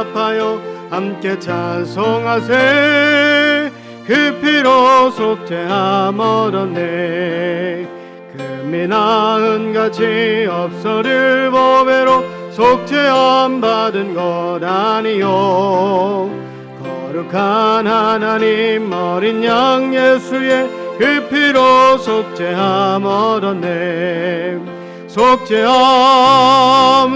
아파요 함께 찬송하세. 그 피로 속죄함 얻었네. 금이 나은 같이 없어를 보배로 속죄함 받은 것 아니요. 거룩한 하나님 어린 양 예수의 그 피로 속죄함 얻었네. 속죄함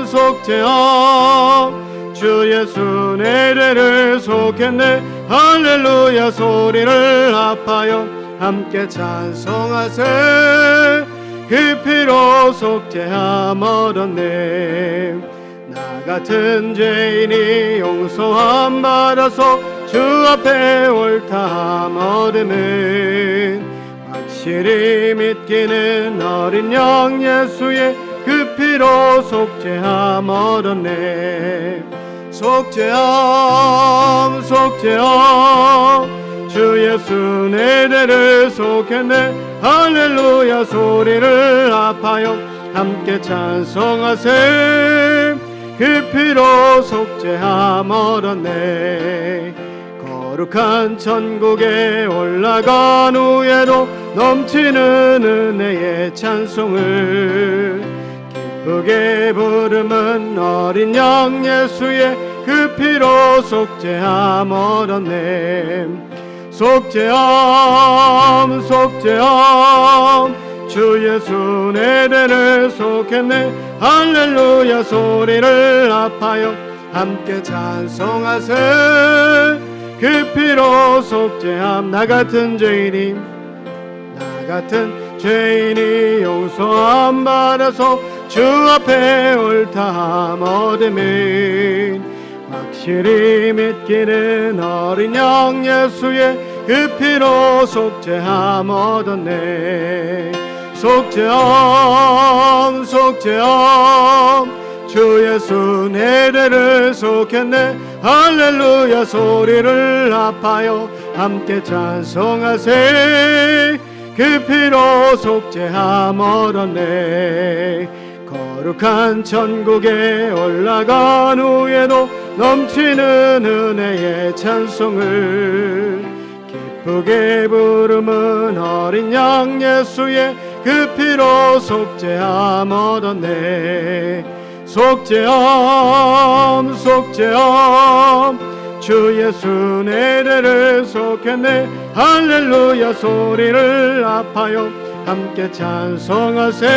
속죄함 주 예수 내 죄를 속했네. 할렐루야 소리를 합하여 함께 찬송하세. 그 피로 속죄함 얻었네. 나 같은 죄인이 용서함 받아서 주 앞에 옳다함 얻음은 확실히 믿기는 어린 양 예수의 그 피로 속죄함 얻었네. 속죄함 속죄함 주 예수 내 죄를 속했네. 할렐루야 소리를 합하여 함께 찬송하세. 그 피로 속죄함 얻었네. 거룩한 천국에 올라간 후에도 넘치는 은혜의 찬송을 기쁘게 부르면 어린 양 예수의 그 피로 속죄함 얻었네. 속죄함 속죄함 주 예수 내 죄를 속했네. 할렐루야 소리를 합하여 함께 찬송하세. 그 피로 속죄함 나 같은 죄인이 용서함 받아서 주 앞에 옳다함 얻음은 확실히 믿기는 어린 양 예수의 그 피로 속죄함 얻었네. 속죄함 속죄함 주 예수 내 죄를 속했네. 할렐루야 소리를 합하여 함께 찬송하세. 그 피로 속죄함 얻었네. 거룩한 천국에 올라간 후에도 넘치는 은혜의 찬송을 기쁘게 부르면 어린 양 예수의 그 피로 속죄함 얻었네. 속죄함 속죄함 주 예수 내 죄를 속했네. 할렐루야 소리를 합하여 함께 찬송하세.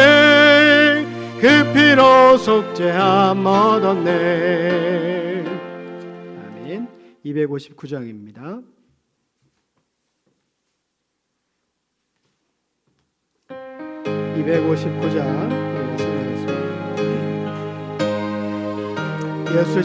그 피로 속죄함 얻었네. 아멘. 259장입니다. 259장 예수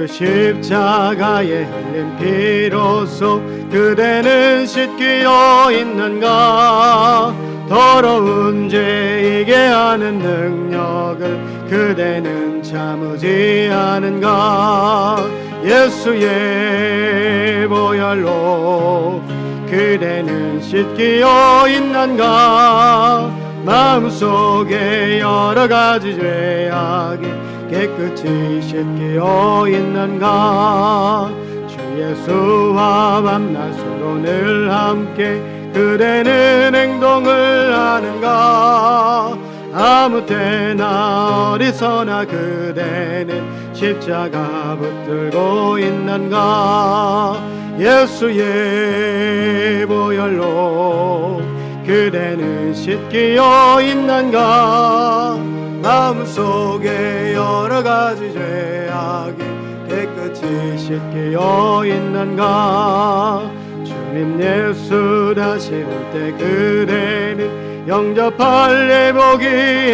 십자가에 흘린 피로써 그대는 씻기어 있는가. 더러운 죄 이게 하는 능력을 그대는 참으지 않은가. 예수의 보혈로 그대는 씻기어 있는가. 마음속에 여러 가지 죄악이 깨끗이 씻기어 있는가. 주 예수와 밤낮 서로 늘 함께 그대는 행동을 하는가. 아무 때나 어디서나 그대는 십자가 붙들고 있는가. 예수의 보혈로 그대는 씻기어 있는가. 마음속에 여러 가지 죄악이 깨끗이 씻기어 있는가. 주님 예수 다시 올 때 그대는 영접할 예복이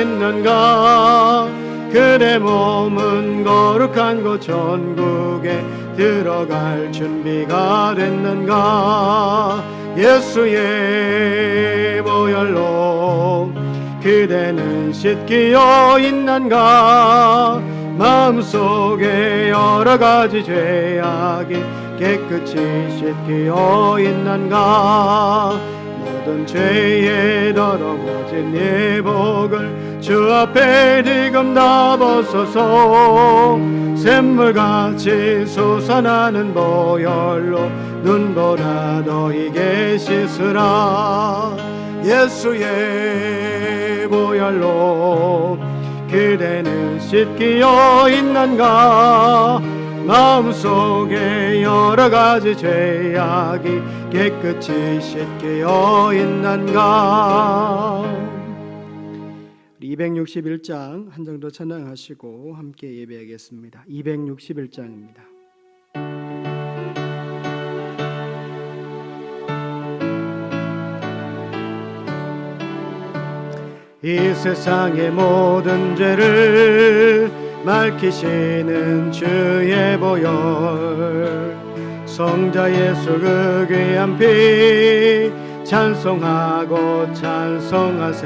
있는가. 그대 몸은 거룩한 곳 천국에 들어갈 준비가 됐는가. 예수의 보혈로 그대는 씻기어 있는가. 마음속에 여러 가지 죄악이 깨끗이 씻기어 있는가. 모든 죄에 더러워진 예복을 주 앞에 지금 다 벗어서 샘물같이 솟아나는 보혈로 눈보라 너희게 씻으라. 예수의 보혈로 그대는 씻기어 있는가? 마음속에 여러가지 죄악이 깨끗이 씻기어 있는가? 261장 한 장 더 찬양하시고 함께 예배하겠습니다. 261장입니다. 이 세상의 모든 죄를 밝히시는 주의 보혈, 성자 예수 그 귀한 피 찬송하고 찬송하세.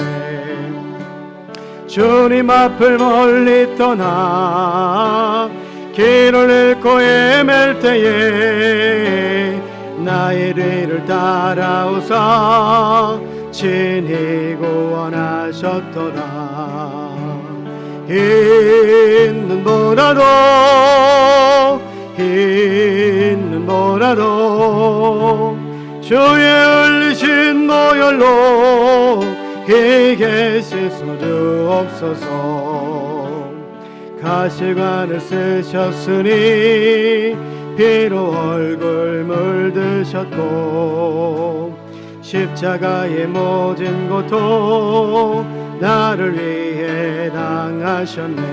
주님 앞을 멀리 떠나 길을 잃고 헤맬 때에 나의 뒤를 따라오사 친히 구원하셨도다. 있는 보라도 주의 흘리신 보혈로 이게 씻어 주옵소서. 가시관을 쓰셨으니 피로 얼굴 물드셨고 십자가의 모진 고통 나를 위해 당하셨네.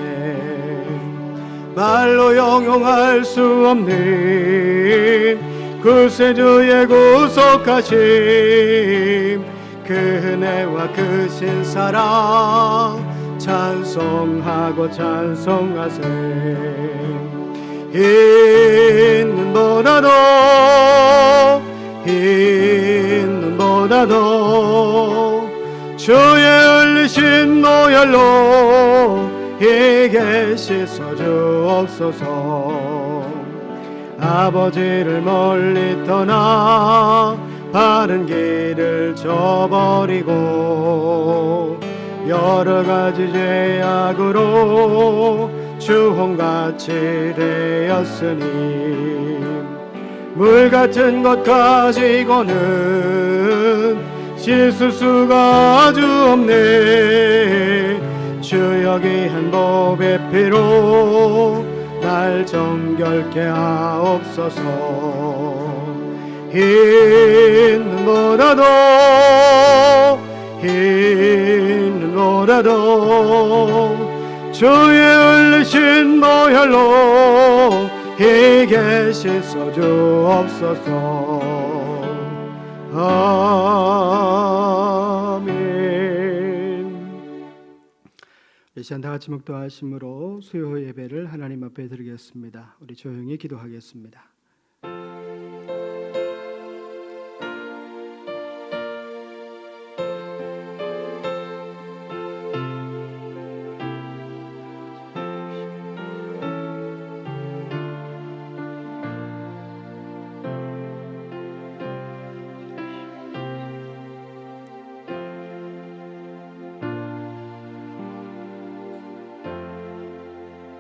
말로 형용할 수 없는 구세주의 구속하심, 그 은혜와 그 신사랑 찬송하고 찬송하세. 있는 보다도 주의 흘리신 보혈로 이게 씻어 주옵소서. 아버지를 멀리 떠나 바른 길을 저버리고 여러 가지 죄악으로 주홍같이 되었으니 물같은 것 가지고는 씻을 수가 아주 없네. 주여 귀한 법의 피로 날 정결케 하옵소서. 있는 보다도 주의 흘리신 보혈로 이게 씻어 주옵소서. 아멘. 이 시간 다 같이 묵도하심으로 수요 예배를 하나님 앞에 드리겠습니다. 우리 조용히 기도하겠습니다.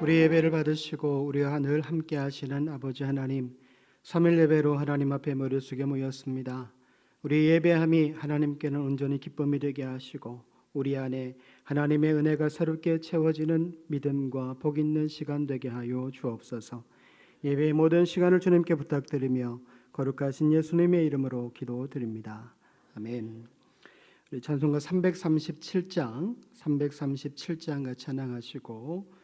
우리 예배를 받으시고 우리와 늘 함께 하시는 아버지 하나님, 3일 예배로 하나님 앞에 머리 숙여 모였습니다. 우리 예배함이 하나님께는 온전히 기쁨이 되게 하시고 우리 안에 하나님의 은혜가 새롭게 채워지는 믿음과 복 있는 시간 되게 하여 주옵소서. 예배의 모든 시간을 주님께 부탁드리며 거룩하신 예수님의 이름으로 기도드립니다. 아멘. 우리 찬송가 337장 같이 찬양하시고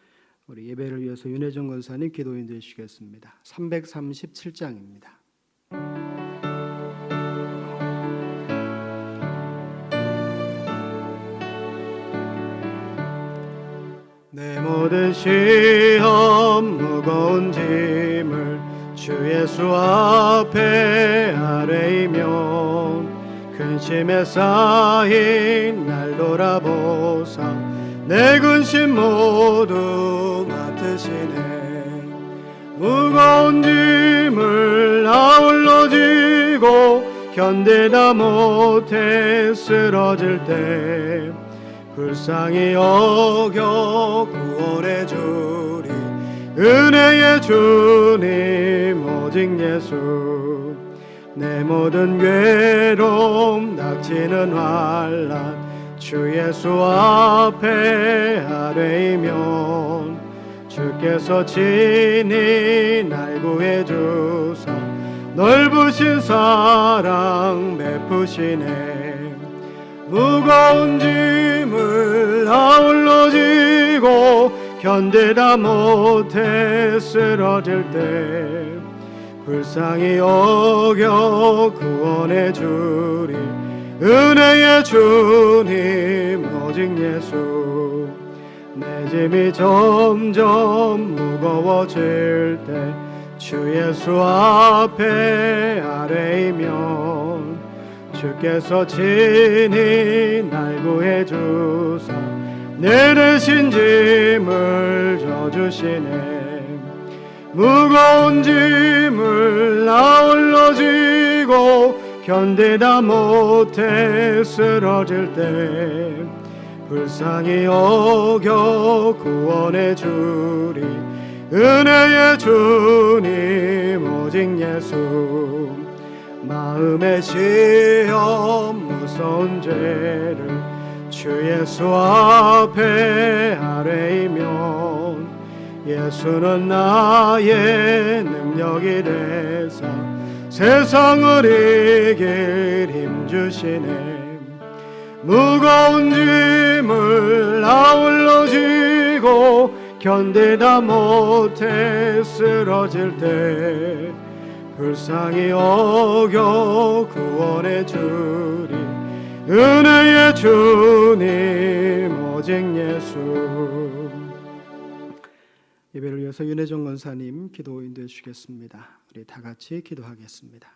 우리 예배를 위해서 윤혜정 권사님 기도인 되시겠습니다. 337장입니다. 내 모든 시험 무거운 짐을 주 예수 앞에 아뢰이면 근심에 쌓인 날 돌아보사 내 근심 모두 맡으시네. 무거운 짐을 아울러 지고 견디다 못해 쓰러질 때 불쌍히 여겨 구원해 주리 은혜의 주님 오직 예수 내 모든 괴로움 닥치는 환난 주 예수 앞에 아뢰이면 주께서 친히 날 구해 주사 넓으신 사랑 베푸시네 무거운 짐을 아울러 지고 견디다 못해 쓰러질 때 불쌍히 여겨 구원해 주리 은혜의 주님 오직 예수 내 짐이 점점 무거워질 때 주 예수 앞에 아뢰이면 주께서 친히 날 구해 주사 내 대신 짐을 져주시네 무거운 짐을 아울러 지고 견디다 못해 쓰러질 때 불쌍히 여겨 구원해 주리 은혜의 주님 오직 예수 마음의 시험 무서운 죄를 주 예수 앞에 아뢰이면 예수는 나의 능력이 되사 세상을 이길 힘 주시네 무거운 짐을 아울러 지고 견디다 못해 쓰러질 때 불쌍히 여겨 구원해 주리 은혜의 주님 오직 예수 예배를 위해서 윤혜정 권사님 기도 인도해 주시겠습니다. 우리 다 같이 기도하겠습니다.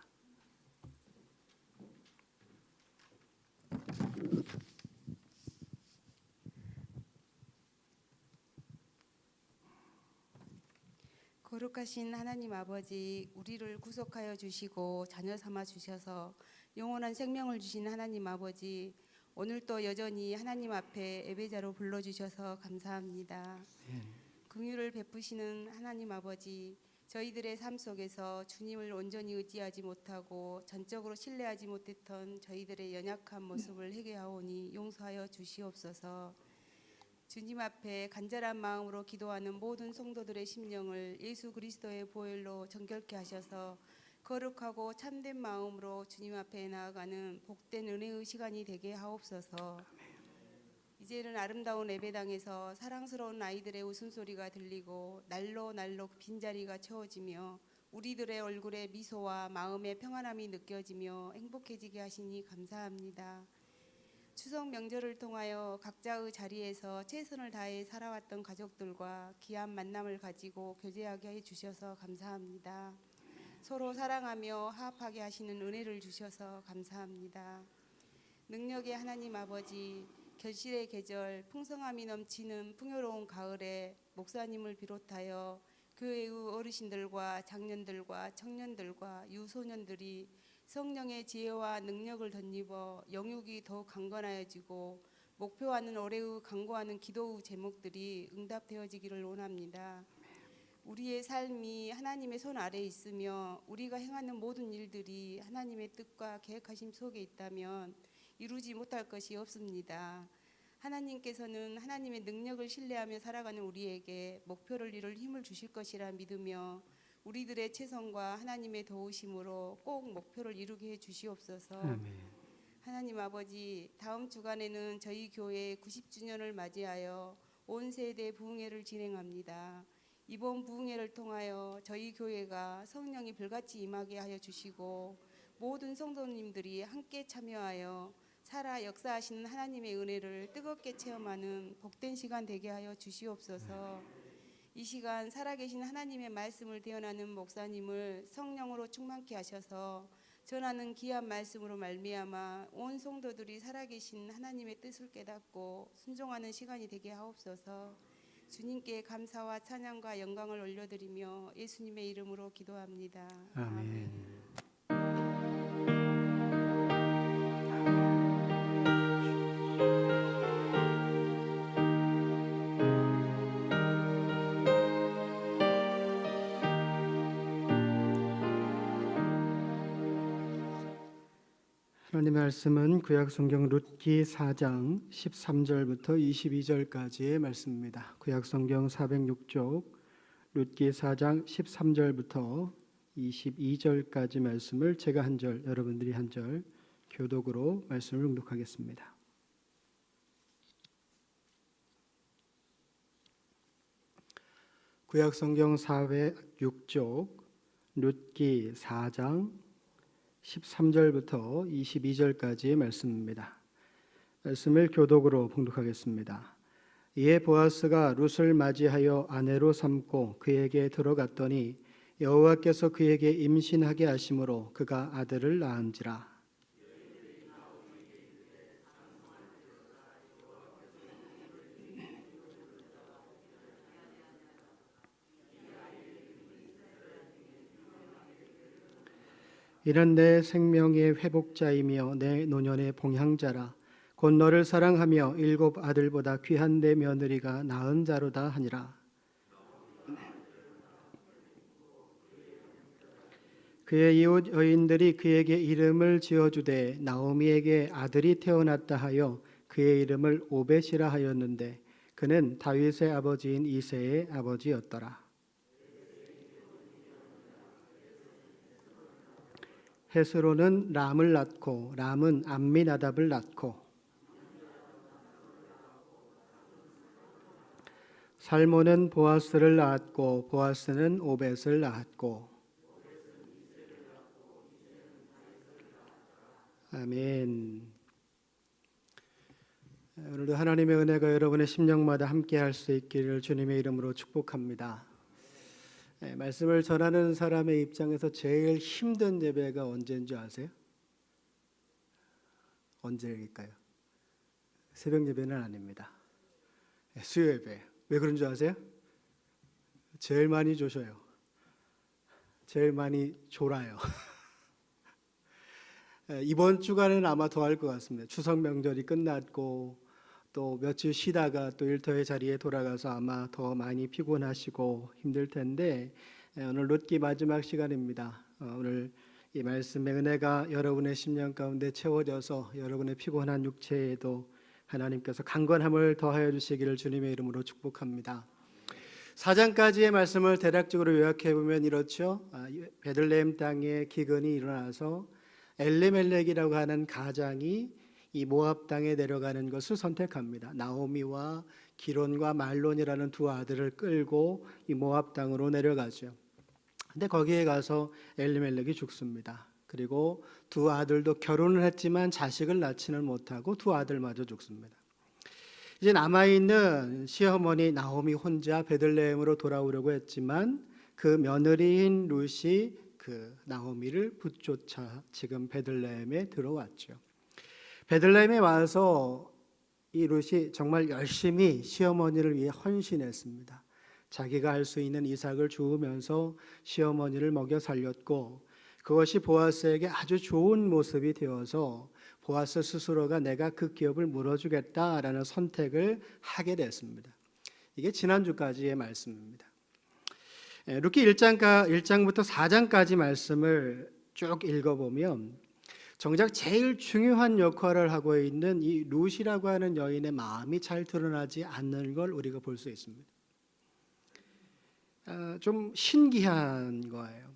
거룩하신 하나님 아버지, 우리를 구속하여 주시고 자녀 삼아 주셔서 영원한 생명을 주신 하나님 아버지, 오늘도 여전히 하나님 앞에 예배자로 불러주셔서 감사합니다. 긍휼을 베푸시는 하나님 아버지, 저희들의 삶 속에서 주님을 온전히 의지하지 못하고 전적으로 신뢰하지 못했던 저희들의 연약한 모습을 회개하오니 용서하여 주시옵소서. 주님 앞에 간절한 마음으로 기도하는 모든 성도들의 심령을 예수 그리스도의 보혈로 정결케 하셔서 거룩하고 참된 마음으로 주님 앞에 나아가는 복된 은혜의 시간이 되게 하옵소서. 이제는 아름다운 예배당에서 사랑스러운 아이들의 웃음소리가 들리고 날로 빈자리가 채워지며 우리들의 얼굴에 미소와 마음의 평안함이 느껴지며 행복해지게 하시니 감사합니다. 추석 명절을 통하여 각자의 자리에서 최선을 다해 살아왔던 가족들과 귀한 만남을 가지고 교제하게 해주셔서 감사합니다. 서로 사랑하며 화합하게 하시는 은혜를 주셔서 감사합니다. 능력의 하나님 아버지, 결실의 계절, 풍성함이 넘치는 풍요로운 가을에 목사님을 비롯하여 교회의 어르신들과 장년들과 청년들과 유소년들이 성령의 지혜와 능력을 덧입어 영육이 더욱 강건하여지고 목표하는 올해의 간구하는 기도의 제목들이 응답되어지기를 원합니다. 우리의 삶이 하나님의 손 아래에 있으며 우리가 행하는 모든 일들이 하나님의 뜻과 계획하심 속에 있다면 이루지 못할 것이 없습니다. 하나님께서는 하나님의 능력을 신뢰하며 살아가는 우리에게 목표를 이룰 힘을 주실 것이라 믿으며 우리들의 최선과 하나님의 도우심으로 꼭 목표를 이루게 해 주시옵소서. 아멘. 하나님 아버지, 다음 주간에는 저희 교회 90주년을 맞이하여 온 세대 부흥회를 진행합니다. 이번 부흥회를 통하여 저희 교회가 성령이 불같이 임하게 하여 주시고 모든 성도님들이 함께 참여하여 살아 역사하시는 하나님의 은혜를 뜨겁게 체험하는 복된 시간 되게 하여 주시옵소서. 이 시간 살아계신 하나님의 말씀을 대언하는 목사님을 성령으로 충만케 하셔서 전하는 귀한 말씀으로 말미암아 온 성도들이 살아계신 하나님의 뜻을 깨닫고 순종하는 시간이 되게 하옵소서. 주님께 감사와 찬양과 영광을 올려드리며 예수님의 이름으로 기도합니다. 아멘. 아멘. 하나님의 말씀은 구약성경 룻기 4장 13절부터 22절까지의 말씀입니다. 구약성경 406쪽 룻기 4장 13절부터 22절까지 말씀을 제가 한 절, 여러분들이 한 절 교독으로 말씀을 낭독하겠습니다. 구약성경 406쪽 룻기 4장 13절부터 22절까지의 말씀입니다. 말씀을 교독으로 봉독하겠습니다. 이에 보아스가 룻을 맞이하여 아내로 삼고 그에게 들어갔더니 여호와께서 그에게 임신하게 하심으로 그가 아들을 낳은지라. 이는 내 생명의 회복자이며 내 노년의 봉향자라. 곧 너를 사랑하며 7 아들보다 귀한 내 며느리가 낳은 자로다 하니라. 그의 이웃 여인들이 그에게 이름을 지어주되 나오미에게 아들이 태어났다 하여 그의 이름을 오벳이라 하였는데 그는 다윗의 아버지인 이새의 아버지였더라. 헤스로는 람을 낳고 람은 암미나답을 낳고 살몬은 보아스를 낳았고 보아스는 오벳을 낳았고. 아멘. 오늘도 하나님의 은혜가 여러분의 심령마다 함께할 수 있기를 주님의 이름으로 축복합니다. 말씀을 전하는 사람의 입장에서 제일 힘든 예배가 언제인 줄 아세요? 언제일까요? 새벽 예배는 아닙니다. 수요 예배. 왜 그런 줄 아세요? 제일 많이 조셔요. 제일 많이 졸아요. 이번 주간은 아마 더 할 것 같습니다. 추석 명절이 끝났고 또 며칠 쉬다가 또 일터의 자리에 돌아가서 아마 더 많이 피곤하시고 힘들 텐데 오늘 룻기 마지막 시간입니다. 오늘 이 말씀의 은혜가 여러분의 심령 가운데 채워져서 여러분의 피곤한 육체에도 하나님께서 강건함을 더하여 주시기를 주님의 이름으로 축복합니다. 4장까지의 말씀을 대략적으로 요약해 보면 이렇죠. 베들레헴 땅에 기근이 일어나서 엘리멜렉이라고 하는 가장이 이 모압 땅에 내려가는 것을 선택합니다. 나오미와 기론과 말론이라는 두 아들을 끌고 이 모압 땅으로 내려가죠. 근데 거기에 가서 엘리멜렉이 죽습니다. 그리고 두 아들도 결혼을 했지만 자식을 낳지는 못하고 두 아들마저 죽습니다. 이제 남아있는 시어머니 나오미 혼자 베들레헴으로 돌아오려고 했지만 그 며느리인 룻이 그 나오미를 붙쫓아 지금 베들레헴에 들어왔죠. 베들레헴에 와서 이 룻이 정말 열심히 시어머니를 위해 헌신했습니다. 자기가 할 수 있는 이삭을 주우면서 시어머니를 먹여 살렸고 그것이 보아스에게 아주 좋은 모습이 되어서 보아스 스스로가 내가 그 기업을 물어주겠다라는 선택을 하게 됐습니다. 이게 지난주까지의 말씀입니다. 룻기 1장부터 4장까지 말씀을 쭉 읽어보면 정작 제일 중요한 역할을 하고 있는 이 룻이라고 하는 여인의 마음이 잘 드러나지 않는 걸 우리가 볼 수 있습니다. 좀 신기한 거예요.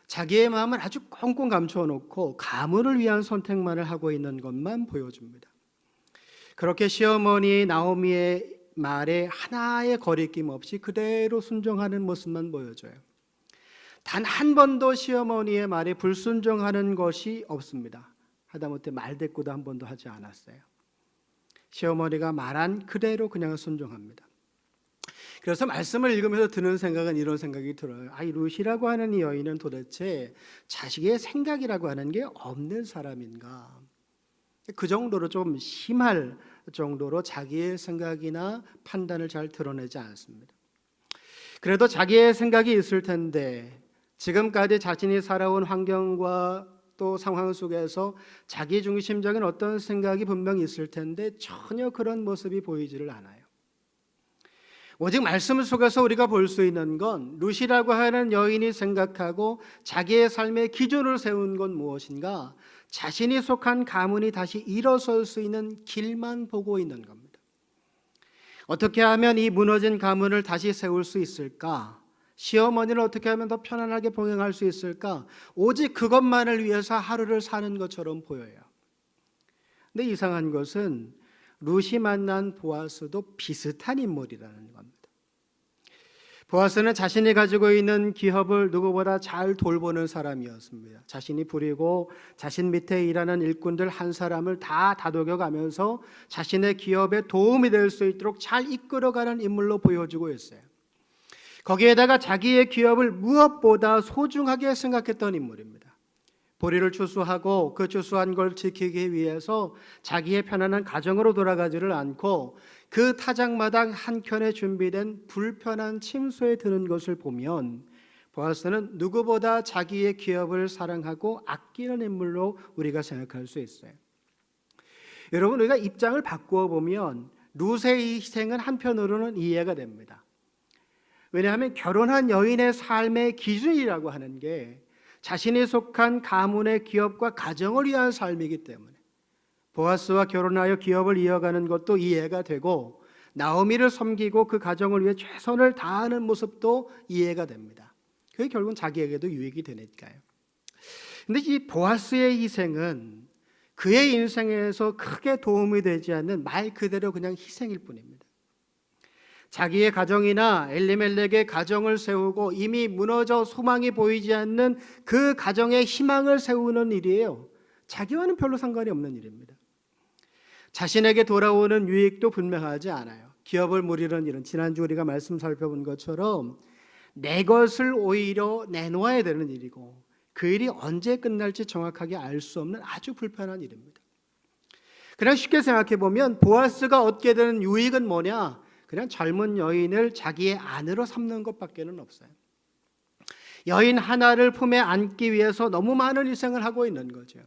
자기의 마음을 아주 꽁꽁 감춰놓고 가문을 위한 선택만을 하고 있는 것만 보여줍니다. 그렇게 시어머니 나오미의 말에 하나의 거리낌 없이 그대로 순종하는 모습만 보여줘요. 단 한 번도 시어머니의 말에 불순종하는 것이 없습니다. 하다못해 말대꾸도 한 번도 하지 않았어요. 시어머니가 말한 그대로 그냥 순종합니다. 그래서 말씀을 읽으면서 드는 생각은 이런 생각이 들어요. 이 룻이라고 하는 이 여인은 도대체 자식의 생각이라고 하는 게 없는 사람인가? 그 정도로 좀 심할 정도로 자기의 생각이나 판단을 잘 드러내지 않습니다. 그래도 자기의 생각이 있을 텐데 지금까지 자신이 살아온 환경과 또 상황 속에서 자기 중심적인 어떤 생각이 분명히 있을 텐데 전혀 그런 모습이 보이지를 않아요. 오직 말씀 속에서 우리가 볼 수 있는 건 룻이라고 하는 여인이 생각하고 자기의 삶의 기준을 세운 건 무엇인가? 자신이 속한 가문이 다시 일어설 수 있는 길만 보고 있는 겁니다. 어떻게 하면 이 무너진 가문을 다시 세울 수 있을까? 시어머니를 어떻게 하면 더 편안하게 봉양할 수 있을까? 오직 그것만을 위해서 하루를 사는 것처럼 보여요. 근데 이상한 것은 룻이 만난 보아스도 비슷한 인물이라는 겁니다. 보아스는 자신이 가지고 있는 기업을 누구보다 잘 돌보는 사람이었습니다. 자신이 부리고 자신 밑에 일하는 일꾼들 한 사람을 다 다독여가면서 자신의 기업에 도움이 될 수 있도록 잘 이끌어가는 인물로 보여지고 있어요. 거기에다가 자기의 기업을 무엇보다 소중하게 생각했던 인물입니다. 보리를 추수하고 그 추수한 걸 지키기 위해서 자기의 편안한 가정으로 돌아가지를 않고 그 타작마당 한켠에 준비된 불편한 침소에 드는 것을 보면 보아스는 누구보다 자기의 기업을 사랑하고 아끼는 인물로 우리가 생각할 수 있어요. 여러분, 우리가 입장을 바꾸어 보면 룻의 희생은 한편으로는 이해가 됩니다. 왜냐하면 결혼한 여인의 삶의 기준이라고 하는 게 자신이 속한 가문의 기업과 가정을 위한 삶이기 때문에 보아스와 결혼하여 기업을 이어가는 것도 이해가 되고 나오미를 섬기고 그 가정을 위해 최선을 다하는 모습도 이해가 됩니다. 그게 결국은 자기에게도 유익이 되니까요. 근데 이 보아스의 희생은 그의 인생에서 크게 도움이 되지 않는 말 그대로 그냥 희생일 뿐입니다. 자기의 가정이나 엘리멜렉의 가정을 세우고 이미 무너져 소망이 보이지 않는 그 가정의 희망을 세우는 일이에요. 자기와는 별로 상관이 없는 일입니다. 자신에게 돌아오는 유익도 분명하지 않아요. 기업을 물리는 일은 지난주 우리가 말씀 살펴본 것처럼 내 것을 오히려 내놓아야 되는 일이고 그 일이 언제 끝날지 정확하게 알 수 없는 아주 불편한 일입니다. 그냥 쉽게 생각해 보면 보아스가 얻게 되는 유익은 뭐냐? 그냥 젊은 여인을 자기의 아내로 삼는 것밖에는 없어요. 여인 하나를 품에 안기 위해서 너무 많은 희생을 하고 있는 거죠.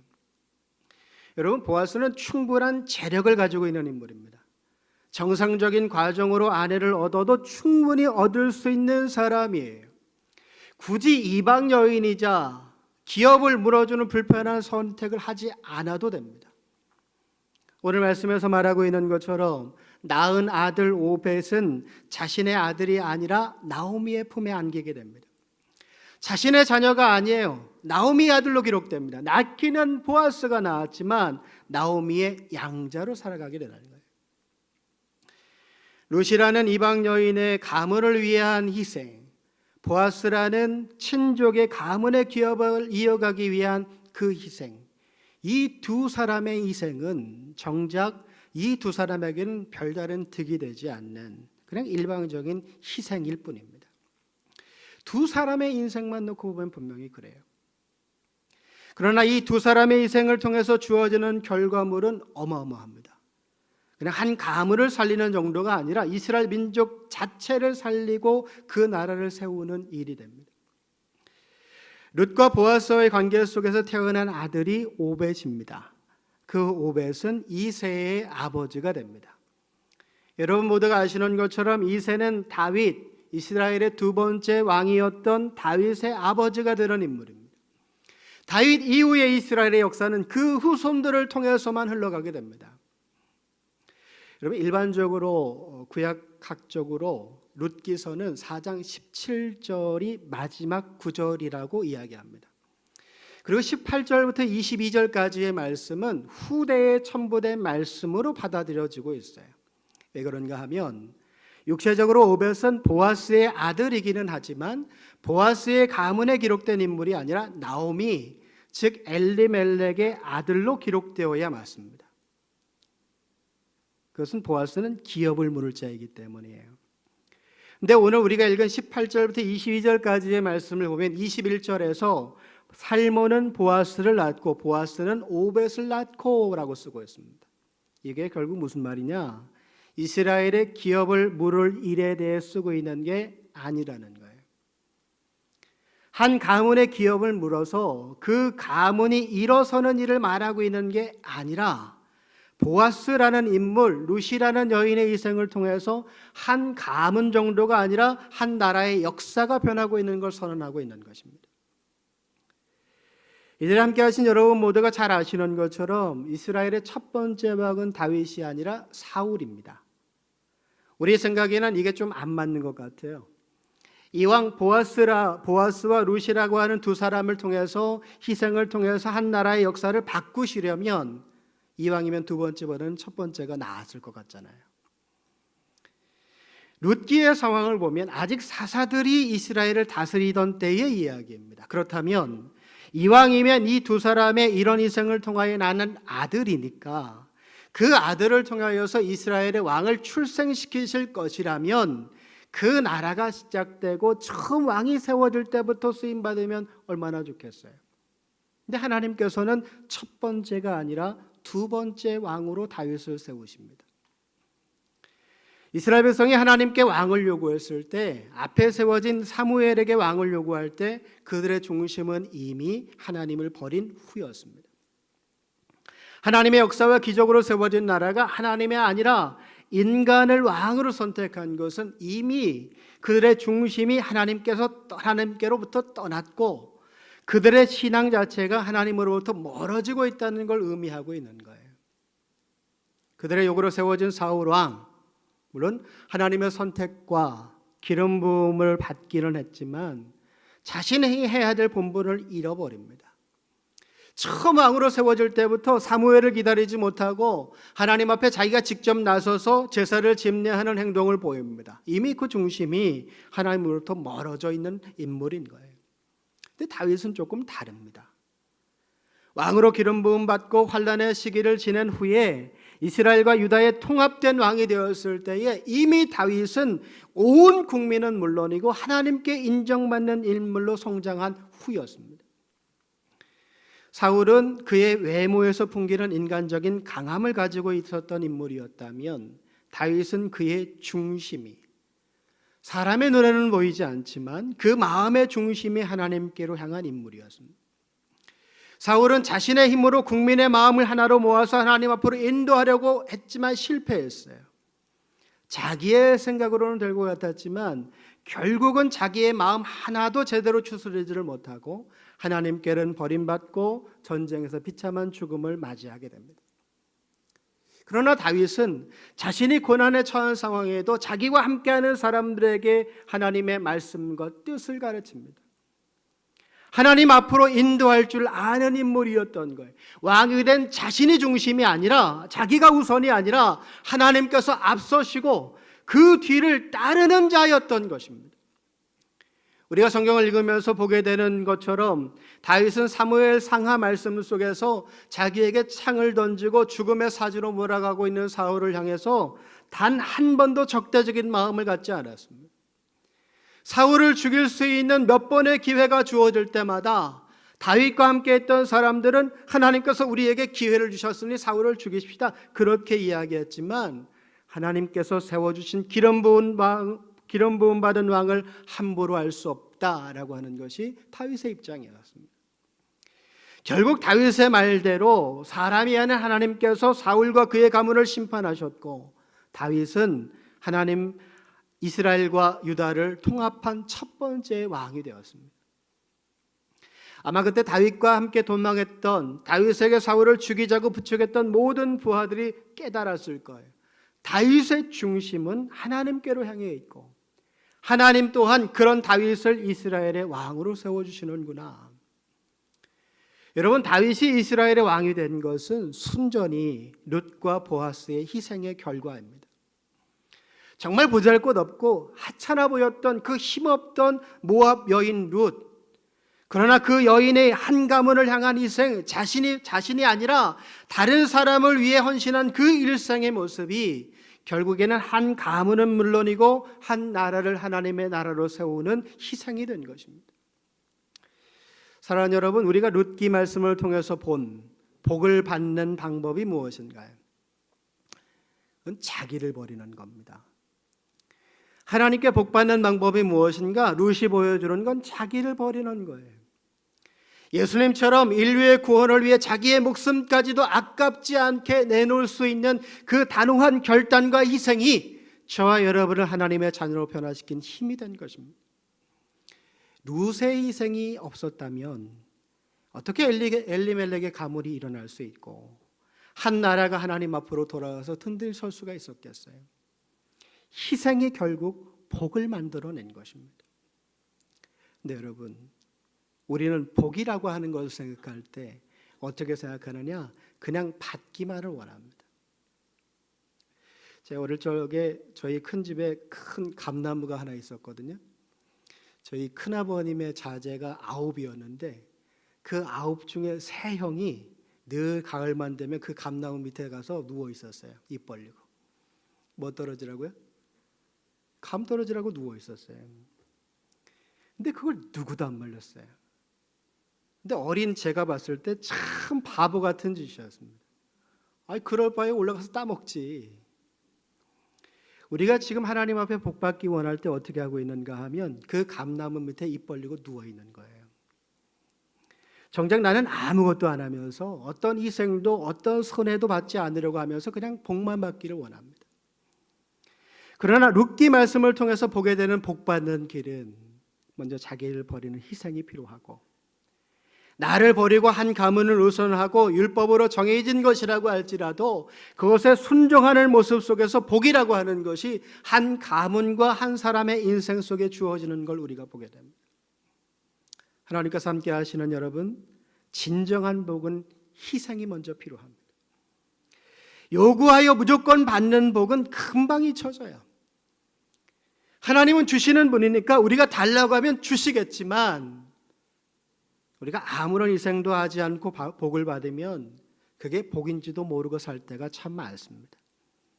여러분, 보아스는 충분한 재력을 가지고 있는 인물입니다. 정상적인 과정으로 아내를 얻어도 충분히 얻을 수 있는 사람이에요. 굳이 이방 여인이자 기업을 물어주는 불편한 선택을 하지 않아도 됩니다. 오늘 말씀에서 말하고 있는 것처럼 낳은 아들 오벳은 자신의 아들이 아니라 나오미의 품에 안기게 됩니다. 자신의 자녀가 아니에요. 나오미의 아들로 기록됩니다. 낳기는 보아스가 낳았지만 나오미의 양자로 살아가게 되는 거예요. 룻이라는 이방 여인의 가문을 위한 희생, 보아스라는 친족의 가문의 기업을 이어가기 위한 그 희생, 이 두 사람의 희생은 정작 이 두 사람에게는 별다른 득이 되지 않는 그냥 일방적인 희생일 뿐입니다. 두 사람의 인생만 놓고 보면 분명히 그래요. 그러나 이 두 사람의 희생을 통해서 주어지는 결과물은 어마어마합니다. 그냥 한 가문을 살리는 정도가 아니라 이스라엘 민족 자체를 살리고 그 나라를 세우는 일이 됩니다. 룻과 보아스의 관계 속에서 태어난 아들이 오벳입니다. 그 오벳은 이새의 아버지가 됩니다. 여러분 모두가 아시는 것처럼 이새는 다윗, 이스라엘의 두 번째 왕이었던 다윗의 아버지가 되는 인물입니다. 다윗 이후의 이스라엘의 역사는 그 후손들을 통해서만 흘러가게 됩니다. 여러분, 일반적으로 구약학적으로 룻기서는 4장 17절이 마지막 구절이라고 이야기합니다. 그리고 18절부터 22절까지의 말씀은 후대에 첨부된 말씀으로 받아들여지고 있어요. 왜 그런가 하면 육체적으로 오벳은 보아스의 아들이기는 하지만 보아스의 가문에 기록된 인물이 아니라 나오미, 즉 엘리멜렉의 아들로 기록되어야 맞습니다. 그것은 보아스는 기업을 물을 자이기 때문이에요. 근데 오늘 우리가 읽은 18절부터 22절까지의 말씀을 보면 21절에서 살몬은 보아스를 낳고 보아스는 오벳을 낳고라고 쓰고 있습니다. 이게 결국 무슨 말이냐? 이스라엘의 기업을 물을 일에 대해 쓰고 있는 게 아니라는 거예요. 한 가문의 기업을 물어서 그 가문이 일어서는 일을 말하고 있는 게 아니라 보아스라는 인물, 룻이라는 여인의 희생을 통해서 한 가문 정도가 아니라 한 나라의 역사가 변하고 있는 걸 선언하고 있는 것입니다. 이들 함께 하신 여러분 모두가 잘 아시는 것처럼 이스라엘의 첫 번째 왕은 다윗이 아니라 사울입니다. 우리 생각에는 이게 좀 안 맞는 것 같아요. 이왕 보아스와 룻이라고 하는 두 사람을 통해서 희생을 통해서 한 나라의 역사를 바꾸시려면 이왕이면 두 번째보다는 첫 번째가 나았을 것 같잖아요. 룻기의 상황을 보면 아직 사사들이 이스라엘을 다스리던 때의 이야기입니다. 그렇다면 이왕이면 이 두 사람의 이런 희생을 통하여 나는 아들이니까 그 아들을 통하여서 이스라엘의 왕을 출생시키실 것이라면 그 나라가 시작되고 처음 왕이 세워질 때부터 쓰임받으면 얼마나 좋겠어요. 근데 하나님께서는 첫 번째가 아니라 두 번째 왕으로 다윗을 세우십니다. 이스라엘 백성이 하나님께 왕을 요구했을 때 앞에 세워진 사무엘에게 왕을 요구할 때 그들의 중심은 이미 하나님을 버린 후였습니다. 하나님의 역사와 기적으로 세워진 나라가 하나님이 아니라 인간을 왕으로 선택한 것은 이미 그들의 중심이 하나님께로부터 떠났고 그들의 신앙 자체가 하나님으로부터 멀어지고 있다는 걸 의미하고 있는 거예요. 그들의 요구로 세워진 사울 왕, 물론 하나님의 선택과 기름 부음을 받기는 했지만 자신이 해야 될 본분을 잃어버립니다. 처음 왕으로 세워질 때부터 사무엘을 기다리지 못하고 하나님 앞에 자기가 직접 나서서 제사를 집례하는 행동을 보입니다. 이미 그 중심이 하나님으로부터 멀어져 있는 인물인 거예요. 근데 다윗은 조금 다릅니다. 왕으로 기름 부음 받고 환란의 시기를 지낸 후에 이스라엘과 유다의 통합된 왕이 되었을 때에 이미 다윗은 온 국민은 물론이고 하나님께 인정받는 인물로 성장한 후였습니다. 사울은 그의 외모에서 풍기는 인간적인 강함을 가지고 있었던 인물이었다면 다윗은 그의 중심이 사람의 눈에는 보이지 않지만 그 마음의 중심이 하나님께로 향한 인물이었습니다. 사울은 자신의 힘으로 국민의 마음을 하나로 모아서 하나님 앞으로 인도하려고 했지만 실패했어요. 자기의 생각으로는 될 것 같았지만 결국은 자기의 마음 하나도 제대로 추스르지를 못하고 하나님께는 버림받고 전쟁에서 비참한 죽음을 맞이하게 됩니다. 그러나 다윗은 자신이 고난에 처한 상황에도 자기와 함께하는 사람들에게 하나님의 말씀과 뜻을 가르칩니다. 하나님 앞으로 인도할 줄 아는 인물이었던 거예요. 왕이 된 자신이 중심이 아니라 자기가 우선이 아니라 하나님께서 앞서시고 그 뒤를 따르는 자였던 것입니다. 우리가 성경을 읽으면서 보게 되는 것처럼 다윗은 사무엘 상하 말씀 속에서 자기에게 창을 던지고 죽음의 사지로 몰아가고 있는 사울을 향해서 단 한 번도 적대적인 마음을 갖지 않았습니다. 사울을 죽일 수 있는 몇 번의 기회가 주어질 때마다 다윗과 함께 했던 사람들은 하나님께서 우리에게 기회를 주셨으니 사울을 죽이십시다 그렇게 이야기했지만 하나님께서 세워주신 기름 부음 받은 왕을 함부로 할 수 없다라고 하는 것이 다윗의 입장이었습니다. 결국 다윗의 말대로 사람이 아닌 하나님께서 사울과 그의 가문을 심판하셨고 다윗은 하나님 이스라엘과 유다를 통합한 첫 번째 왕이 되었습니다. 아마 그때 다윗과 함께 도망했던 다윗에게 사울을 죽이자고 부추겼던 모든 부하들이 깨달았을 거예요. 다윗의 중심은 하나님께로 향해 있고 하나님 또한 그런 다윗을 이스라엘의 왕으로 세워주시는구나. 여러분, 다윗이 이스라엘의 왕이 된 것은 순전히 룻과 보아스의 희생의 결과입니다. 정말 보잘것없고 하찮아 보였던 그 힘없던 모압 여인 룻, 그러나 그 여인의 한 가문을 향한 희생, 자신이 아니라 다른 사람을 위해 헌신한 그 일생의 모습이 결국에는 한 가문은 물론이고 한 나라를 하나님의 나라로 세우는 희생이 된 것입니다. 사랑하는 여러분, 우리가 룻기 말씀을 통해서 본 복을 받는 방법이 무엇인가요? 그건 자기를 버리는 겁니다. 하나님께 복 받는 방법이 무엇인가? 룻이 보여주는 건 자기를 버리는 거예요. 예수님처럼 인류의 구원을 위해 자기의 목숨까지도 아깝지 않게 내놓을 수 있는 그 단호한 결단과 희생이 저와 여러분을 하나님의 자녀로 변화시킨 힘이 된 것입니다. 룻의 희생이 없었다면 어떻게 엘리멜렉의 가물이 일어날 수 있고 한 나라가 하나님 앞으로 돌아가서 든든히 설 수가 있었겠어요? 희생이 결국 복을 만들어낸 것입니다. 근데 여러분, 우리는 복이라고 하는 것을 생각할 때 어떻게 생각하느냐? 그냥 받기만을 원합니다. 제가 어릴 적에 저희 큰 집에 큰 감나무가 하나 있었거든요. 저희 큰아버님의 자제가 9이었는데 그 9 중에 3형이 늘 가을만 되면 그 감나무 밑에 가서 누워 있었어요. 입 벌리고. 뭐 떨어지라고요? 감 떨어지라고 누워 있었어요. 근데 그걸 누구도 안 말렸어요. 근데 어린 제가 봤을 때 참 바보 같은 짓이었습니다. 아니 그럴 바에 올라가서 따먹지. 우리가 지금 하나님 앞에 복 받기 원할 때 어떻게 하고 있는가 하면 그 감나무 밑에 입 벌리고 누워 있는 거예요. 정작 나는 아무것도 안 하면서 어떤 희생도 어떤 손해도 받지 않으려고 하면서 그냥 복만 받기를 원합니다. 그러나 룻기 말씀을 통해서 보게 되는 복 받는 길은 먼저 자기를 버리는 희생이 필요하고, 나를 버리고 한 가문을 우선하고 율법으로 정해진 것이라고 할지라도 그것에 순종하는 모습 속에서 복이라고 하는 것이 한 가문과 한 사람의 인생 속에 주어지는 걸 우리가 보게 됩니다. 하나님께서 함께 하시는 여러분, 진정한 복은 희생이 먼저 필요합니다. 요구하여 무조건 받는 복은 금방 잊혀져요. 하나님은 주시는 분이니까 우리가 달라고 하면 주시겠지만 우리가 아무런 희생도 하지 않고 복을 받으면 그게 복인지도 모르고 살 때가 참 많습니다.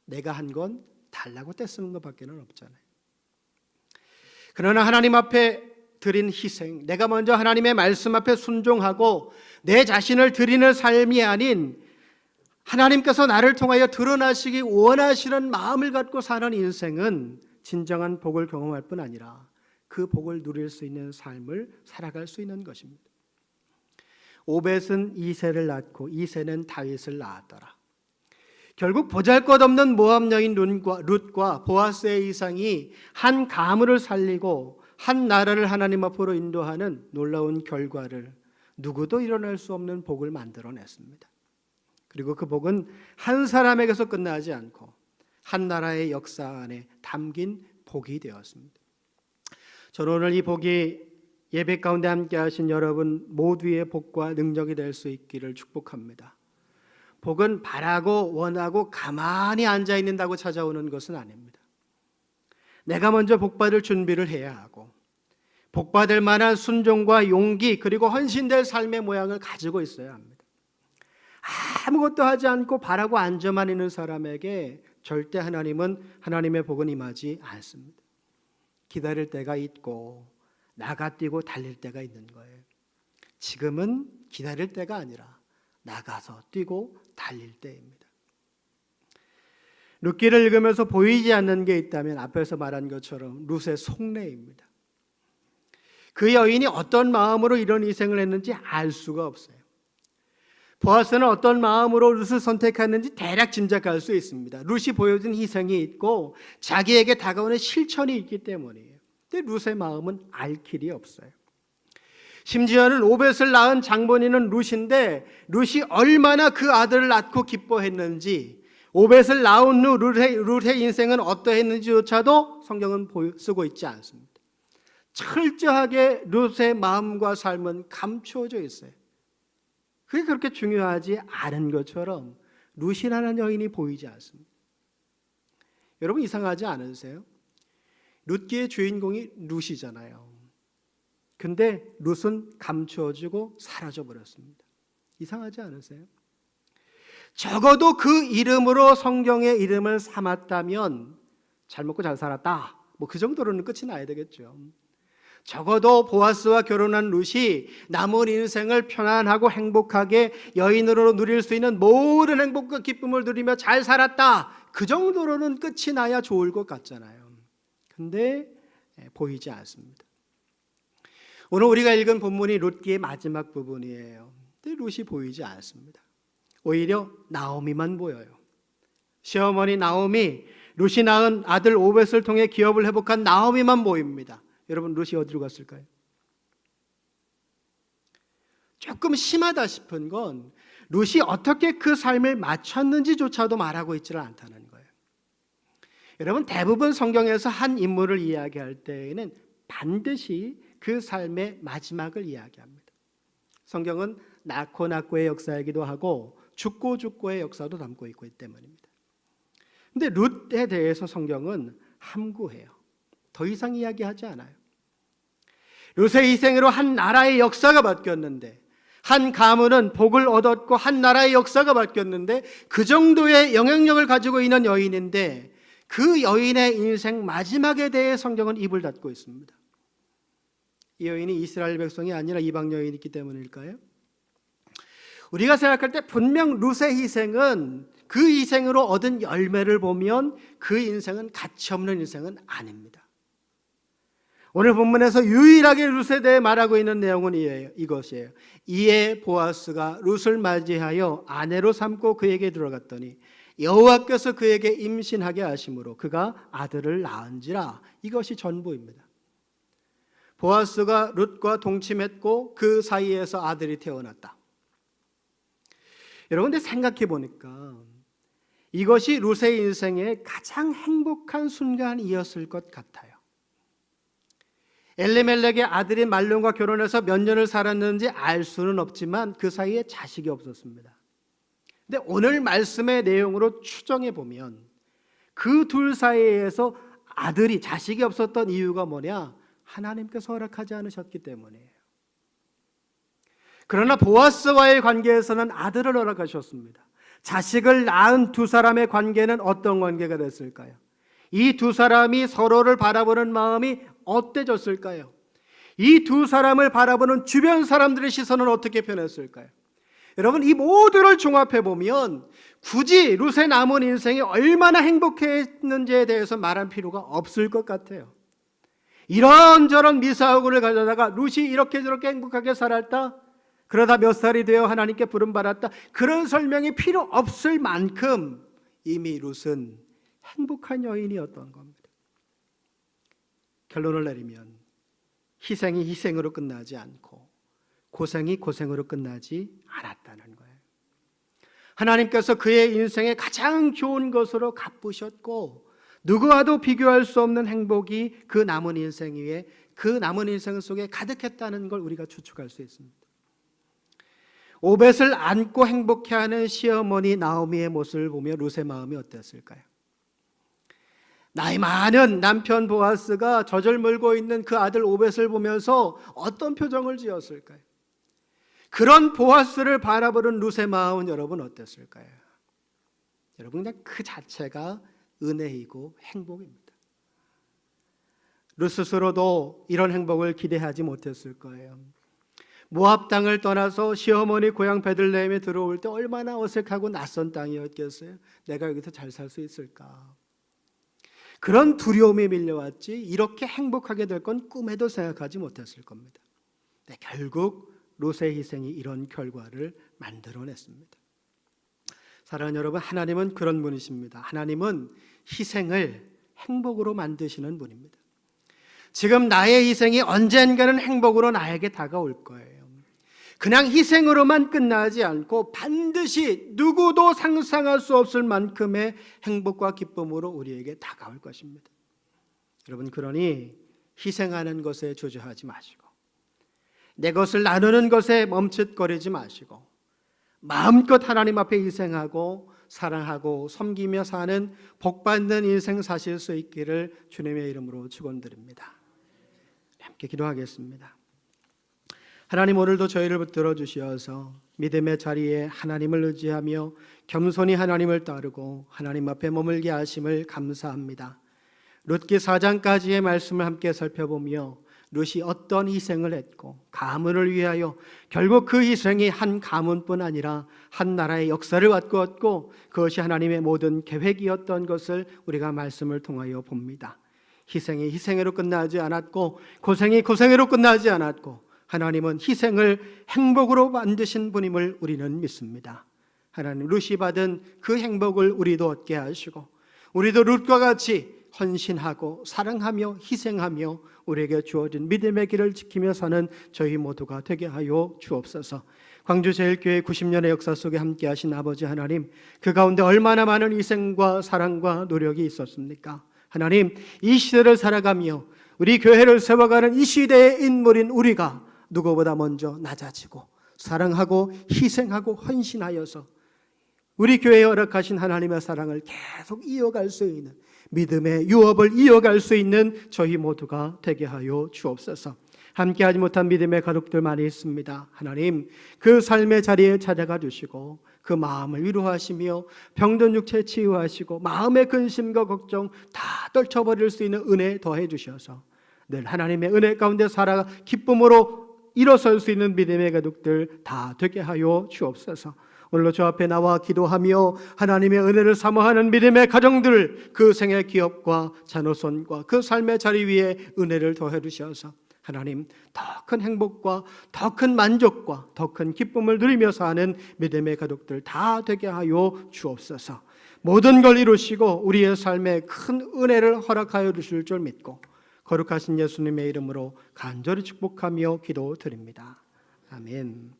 내가 한 건 달라고 떼쓰는 것밖에는 없잖아요. 그러나 하나님 앞에 드린 희생, 내가 먼저 하나님의 말씀 앞에 순종하고 내 자신을 드리는 삶이 아닌 하나님께서 나를 통하여 드러나시기 원하시는 마음을 갖고 사는 인생은 진정한 복을 경험할 뿐 아니라 그 복을 누릴 수 있는 삶을 살아갈 수 있는 것입니다. 오벳은 이새를 낳고 이새는 다윗을 낳았더라. 결국 보잘것없는 모압 여인 룻과 보아스의 이상이 한 가문을 살리고 한 나라를 하나님 앞으로 인도하는 놀라운 결과를, 누구도 일어날 수 없는 복을 만들어냈습니다. 그리고 그 복은 한 사람에게서 끝나지 않고 한 나라의 역사 안에 담긴 복이 되었습니다. 저는 오늘 이 복이 예배 가운데 함께 하신 여러분 모두의 복과 능력이 될 수 있기를 축복합니다. 복은 바라고 원하고 가만히 앉아 있는다고 찾아오는 것은 아닙니다. 내가 먼저 복받을 준비를 해야 하고 복받을 만한 순종과 용기 그리고 헌신될 삶의 모양을 가지고 있어야 합니다. 아무것도 하지 않고 바라고 앉아만 있는 사람에게 절대 하나님의 복은 임하지 않습니다. 기다릴 때가 있고 나가 뛰고 달릴 때가 있는 거예요. 지금은 기다릴 때가 아니라 나가서 뛰고 달릴 때입니다. 룻기를 읽으면서 보이지 않는 게 있다면 앞에서 말한 것처럼 룻의 속내입니다. 그 여인이 어떤 마음으로 이런 희생을 했는지 알 수가 없어요. 보아스는 어떤 마음으로 룻을 선택했는지 대략 짐작할 수 있습니다. 룻이 보여준 희생이 있고 자기에게 다가오는 실천이 있기 때문이에요. 근데 룻의 마음은 알 길이 없어요. 심지어는 오벳을 낳은 장본인은 룻인데 룻이 얼마나 그 아들을 낳고 기뻐했는지, 오벳을 낳은 후 룻의 인생은 어떠했는지조차도 성경은 쓰고 있지 않습니다. 철저하게 룻의 마음과 삶은 감추어져 있어요. 그게 그렇게 중요하지 않은 것처럼 룻이라는 여인이 보이지 않습니다. 여러분 이상하지 않으세요? 룻기의 주인공이 룻이잖아요. 근데 룻은 감추어지고 사라져버렸습니다. 이상하지 않으세요? 적어도 그 이름으로 성경의 이름을 삼았다면 잘 먹고 잘 살았다, 뭐 그 정도로는 끝이 나야 되겠죠. 적어도 보아스와 결혼한 룻이 남은 인생을 편안하고 행복하게 여인으로 누릴 수 있는 모든 행복과 기쁨을 누리며 잘 살았다, 그 정도로는 끝이 나야 좋을 것 같잖아요. 근데 보이지 않습니다. 오늘 우리가 읽은 본문이 룻기의 마지막 부분이에요. 근데 룻이 보이지 않습니다. 오히려 나오미만 보여요. 시어머니 나오미, 룻이 낳은 아들 오벳을 통해 기업을 회복한 나오미만 보입니다. 여러분 룻이 어디로 갔을까요? 조금 심하다 싶은 건 룻이 어떻게 그 삶을 맞췄는지조차도 말하고 있지를 않다는 거예요. 여러분, 대부분 성경에서 한 인물을 이야기할 때에는 반드시 그 삶의 마지막을 이야기합니다. 성경은 낳고의 역사이기도 하고 죽고의 역사도 담고 있기 때문입니다. 근데 룻에 대해서 성경은 함구해요. 더 이상 이야기하지 않아요. 룻의 희생으로 한 나라의 역사가 바뀌었는데, 한 가문은 복을 얻었고 한 나라의 역사가 바뀌었는데, 그 정도의 영향력을 가지고 있는 여인인데 그 여인의 인생 마지막에 대해 성경은 입을 닫고 있습니다. 이 여인이 이스라엘 백성이 아니라 이방 여인이기 때문일까요? 우리가 생각할 때 분명 룻의 희생은 그 희생으로 얻은 열매를 보면 그 인생은 가치없는 인생은 아닙니다. 오늘 본문에서 유일하게 룻에 대해 말하고 있는 내용은 이것이에요. 이에 보아스가 룻을 맞이하여 아내로 삼고 그에게 들어갔더니 여호와께서 그에게 임신하게 하심으로 그가 아들을 낳은지라. 이것이 전부입니다. 보아스가 룻과 동침했고 그 사이에서 아들이 태어났다. 여러분, 근데 생각해 보니까 이것이 룻의 인생의 가장 행복한 순간이었을 것 같아요. 엘리멜렉의 아들인 말론과 결혼해서 몇 년을 살았는지 알 수는 없지만 그 사이에 자식이 없었습니다. 근데 오늘 말씀의 내용으로 추정해 보면 그 둘 사이에서 자식이 없었던 이유가 뭐냐? 하나님께서 허락하지 않으셨기 때문이에요. 그러나 보아스와의 관계에서는 아들을 허락하셨습니다. 자식을 낳은 두 사람의 관계는 어떤 관계가 됐을까요? 이 두 사람이 서로를 바라보는 마음이 어때졌을까요? 이 두 사람을 바라보는 주변 사람들의 시선은 어떻게 변했을까요? 여러분, 이 모두를 종합해 보면 굳이 룻의 남은 인생이 얼마나 행복했는지에 대해서 말할 필요가 없을 것 같아요. 이런저런 미사오군을 가져다가 룻이 이렇게 저렇게 행복하게 살았다, 그러다 몇 살이 되어 하나님께 부름받았다, 그런 설명이 필요 없을 만큼 이미 룻은 행복한 여인이었던 겁니다. 결론을 내리면 희생이 희생으로 끝나지 않고 고생이 고생으로 끝나지 않았다는 거예요. 하나님께서 그의 인생의 가장 좋은 것으로 갚으셨고 누구와도 비교할 수 없는 행복이 그 남은 인생 위에, 그 남은 인생 속에 가득했다는 걸 우리가 추측할 수 있습니다. 오벳을 안고 행복해하는 시어머니 나오미의 모습을 보며 룻의 마음이 어땠을까요? 나이 많은 남편 보아스가 젖을 물고 있는 그 아들 오벳을 보면서 어떤 표정을 지었을까요? 그런 보아스를 바라보는 룻의 마음은 여러분 어땠을까요? 여러분, 그냥 그 자체가 은혜이고 행복입니다. 룻 스스로도 이런 행복을 기대하지 못했을 거예요. 모압 땅을 떠나서 시어머니 고향 베들레헴에 들어올 때 얼마나 어색하고 낯선 땅이었겠어요. 내가 여기서 잘 살 수 있을까? 그런 두려움이 밀려왔지 이렇게 행복하게 될 건 꿈에도 생각하지 못했을 겁니다. 네, 결국 룻의 희생이 이런 결과를 만들어냈습니다. 사랑하는 여러분, 하나님은 그런 분이십니다. 하나님은 희생을 행복으로 만드시는 분입니다. 지금 나의 희생이 언젠가는 행복으로 나에게 다가올 거예요. 그냥 희생으로만 끝나지 않고 반드시 누구도 상상할 수 없을 만큼의 행복과 기쁨으로 우리에게 다가올 것입니다. 여러분, 그러니 희생하는 것에 주저하지 마시고 내 것을 나누는 것에 멈칫거리지 마시고 마음껏 하나님 앞에 희생하고 사랑하고 섬기며 사는 복받는 인생 사실 수 있기를 주님의 이름으로 축원드립니다. 함께 기도하겠습니다. 하나님, 오늘도 저희를 붙들어 주시어서 믿음의 자리에 하나님을 의지하며 겸손히 하나님을 따르고 하나님 앞에 머물게 하심을 감사합니다. 룻기 4장까지의 말씀을 함께 살펴보며 룻이 어떤 희생을 했고 가문을 위하여 결국 그 희생이 한 가문뿐 아니라 한 나라의 역사를 바꾸었고 그것이 하나님의 모든 계획이었던 것을 우리가 말씀을 통하여 봅니다. 희생이 희생으로 끝나지 않았고 고생이 고생으로 끝나지 않았고 하나님은 희생을 행복으로 만드신 분임을 우리는 믿습니다. 하나님, 룻이 받은 그 행복을 우리도 얻게 하시고 우리도 룻과 같이 헌신하고 사랑하며 희생하며 우리에게 주어진 믿음의 길을 지키며 사는 저희 모두가 되게 하여 주옵소서. 광주제일교회 90년의 역사 속에 함께하신 아버지 하나님, 그 가운데 얼마나 많은 희생과 사랑과 노력이 있었습니까? 하나님, 이 시대를 살아가며 우리 교회를 세워가는 이 시대의 인물인 우리가 누구보다 먼저 낮아지고 사랑하고 희생하고 헌신하여서 우리 교회에 허락하신 하나님의 사랑을 계속 이어갈 수 있는, 믿음의 유업을 이어갈 수 있는 저희 모두가 되게 하여 주옵소서. 함께하지 못한 믿음의 가족들 많이 있습니다. 하나님, 그 삶의 자리에 찾아가 주시고 그 마음을 위로하시며 병든 육체 치유하시고 마음의 근심과 걱정 다 떨쳐버릴 수 있는 은혜 더해 주셔서 늘 하나님의 은혜 가운데 살아 기쁨으로 일어설 수 있는 믿음의 가족들 다 되게 하여 주옵소서. 오늘로 저 앞에 나와 기도하며 하나님의 은혜를 사모하는 믿음의 가정들, 그 생의 기업과 자녀손과 그 삶의 자리 위에 은혜를 더해 주셔서 하나님, 더 큰 행복과 더 큰 만족과 더 큰 기쁨을 누리며 사는 믿음의 가족들 다 되게 하여 주옵소서. 모든 걸 이루시고 우리의 삶에 큰 은혜를 허락하여 주실 줄 믿고 거룩하신 예수님의 이름으로 간절히 축복하며 기도드립니다. 아멘.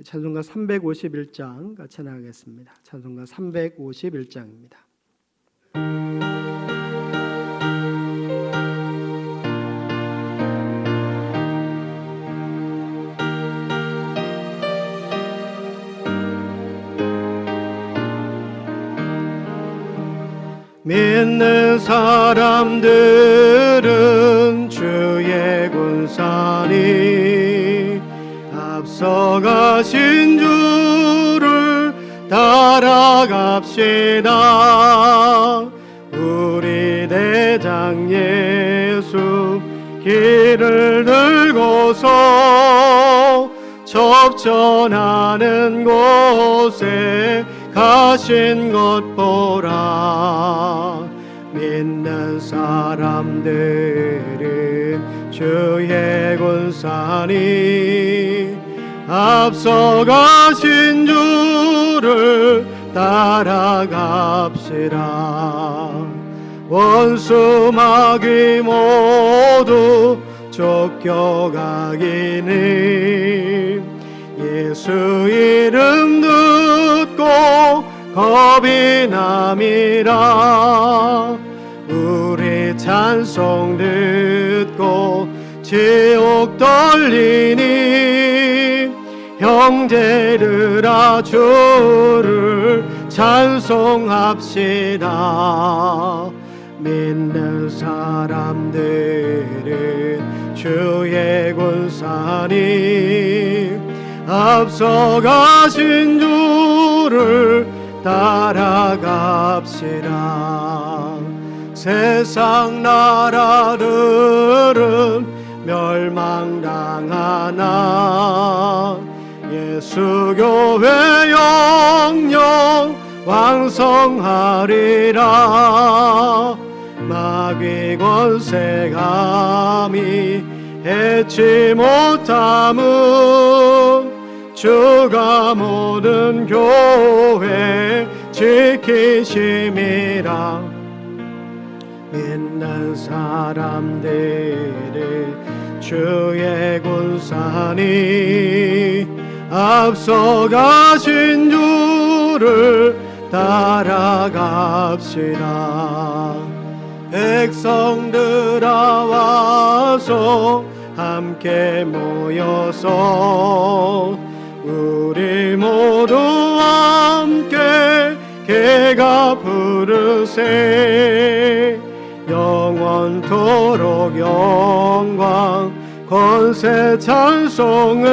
찬송가 351장 같이 나가겠습니다. 찬송가 351장입니다. 믿는 사람들은 주의 군사니 앞서가신 주를 따라갑시다. 우리 대장 예수 길을 들고서 접전하는 곳에 가신 것 보라. 믿는 사람들은 주의 군사니 앞서가신 주를 따라갑시다. 원수 마귀 모두 쫓겨가기는 예수 이름 듣고 겁이 남이라. 우리 찬송 듣고 지옥 떨리니 형제들아 주를 찬송합시다. 믿는 사람들은 주의 군사니 앞서가신 주를 따라갑시다. 세상 나라들은 멸망당하나 예수 교회 영영 왕성하리라. 마귀 권세 감히 해치 못함은 주가 모든 교회 지키심이라. 믿는 사람들은 주의 군사니 앞서가신 주를 따라갑시다. 백성들아 와서 함께 모여서 우리 모두 함께 개가 부르세. 영원토록 영광 권세 찬송을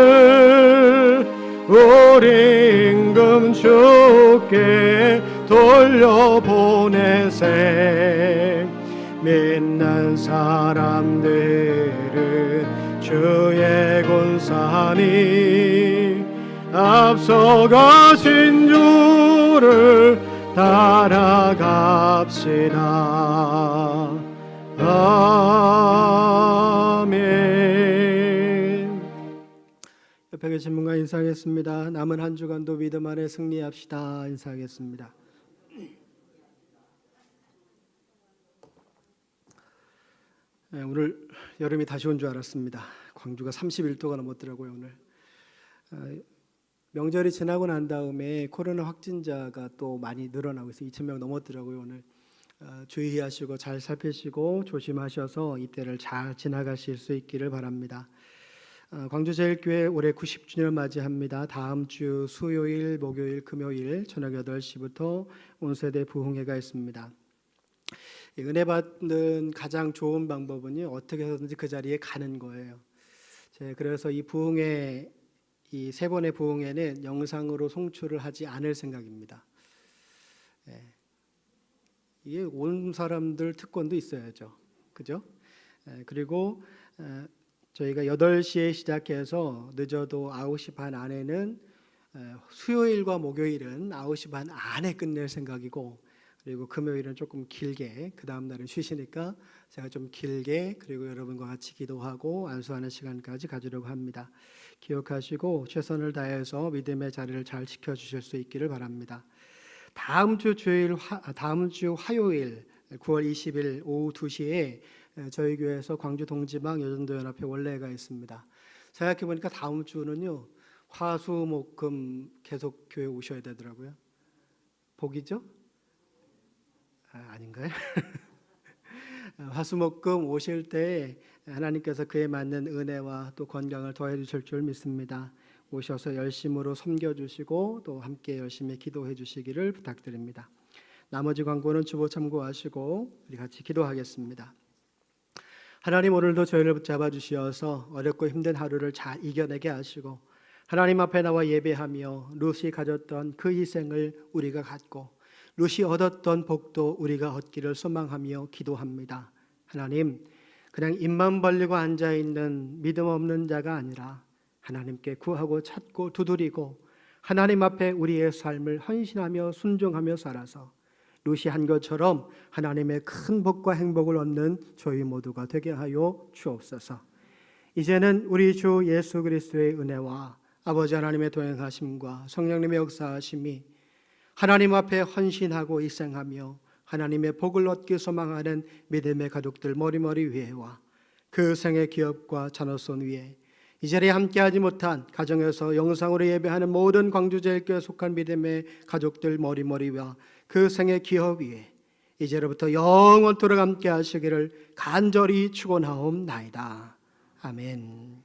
우리 임금 주께 돌려보내세. 믿는 사람들은 주의 군사니 앞서가신 주를 따라갑시다. 아멘. 옆에 계신 분과 인사하겠습니다. 남은 한 주간도 믿음 안에 승리합시다. 인사하겠습니다. 오늘 여름이 다시 온 줄 알았습니다. 광주가 31도가 넘었더라고요 오늘. 명절이 지나고 난 다음에 코로나 확진자가 또 많이 늘어나고 있어요. 2,000명 넘었더라고요 오늘. 주의하시고 잘 살피시고 조심하셔서 이때를 잘 지나가실 수 있기를 바랍니다. 광주제일교회 올해 90주년을 맞이합니다. 다음 주 수요일, 목요일, 금요일 저녁 8시부터 온세대 부흥회가 있습니다. 은혜 받는 가장 좋은 방법은요, 어떻게 해서든지 그 자리에 가는 거예요. 그래서 이 부흥회, 이 세 번의 부흥회는 영상으로 송출을 하지 않을 생각입니다. 이게 온 사람들 특권도 있어야죠, 그죠? 그리고 저희가 8시에 시작해서 늦어도 9시 반 안에는, 수요일과 목요일은 9시 반 안에 끝낼 생각이고, 그리고 금요일은 조금 길게, 그 다음 날은 쉬시니까 제가 좀 길게, 그리고 여러분과 같이 기도하고 안수하는 시간까지 가지려고 합니다. 기억하시고 최선을 다해서 믿음의 자리를 잘 지켜주실 수 있기를 바랍니다. 다음 주 화요일 9월 20일 오후 2시에 저희 교회에서 광주 동지방 여전도연합회 원례가 있습니다. 생각해 보니까 다음 주는요, 화수목금 계속 교회 오셔야 되더라고요. 복이죠? 아닌가요? 화수목금 오실 때 하나님께서 그에 맞는 은혜와 또 건강을 더해 주실 줄 믿습니다. 오셔서 열심으로 섬겨주시고 또 함께 열심히 기도해 주시기를 부탁드립니다. 나머지 광고는 주보 참고하시고 우리 같이 기도하겠습니다. 하나님, 오늘도 저희를 붙잡아 주시어서 어렵고 힘든 하루를 잘 이겨내게 하시고 하나님 앞에 나와 예배하며 룻이 가졌던 그 희생을 우리가 갖고 룻이 얻었던 복도 우리가 얻기를 소망하며 기도합니다. 하나님, 그냥 입만 벌리고 앉아있는 믿음 없는 자가 아니라 하나님께 구하고 찾고 두드리고 하나님 앞에 우리의 삶을 헌신하며 순종하며 살아서 룻이 한 것처럼 하나님의 큰 복과 행복을 얻는 저희 모두가 되게 하여 주옵소서. 이제는 우리 주 예수 그리스도의 은혜와 아버지 하나님의 동행하심과 성령님의 역사하심이 하나님 앞에 헌신하고 희생하며 하나님의 복을 얻기 소망하는 믿음의 가족들 머리머리 위에와 그 생의 기업과 자녀손 위에 이 자리에 함께하지 못한 가정에서 영상으로 예배하는 모든 광주제일교회에 속한 믿음의 가족들 머리머리 위와 그 생의 기업 위에 이제로부터 영원토록 함께하시기를 간절히 축원하옵나이다. 아멘.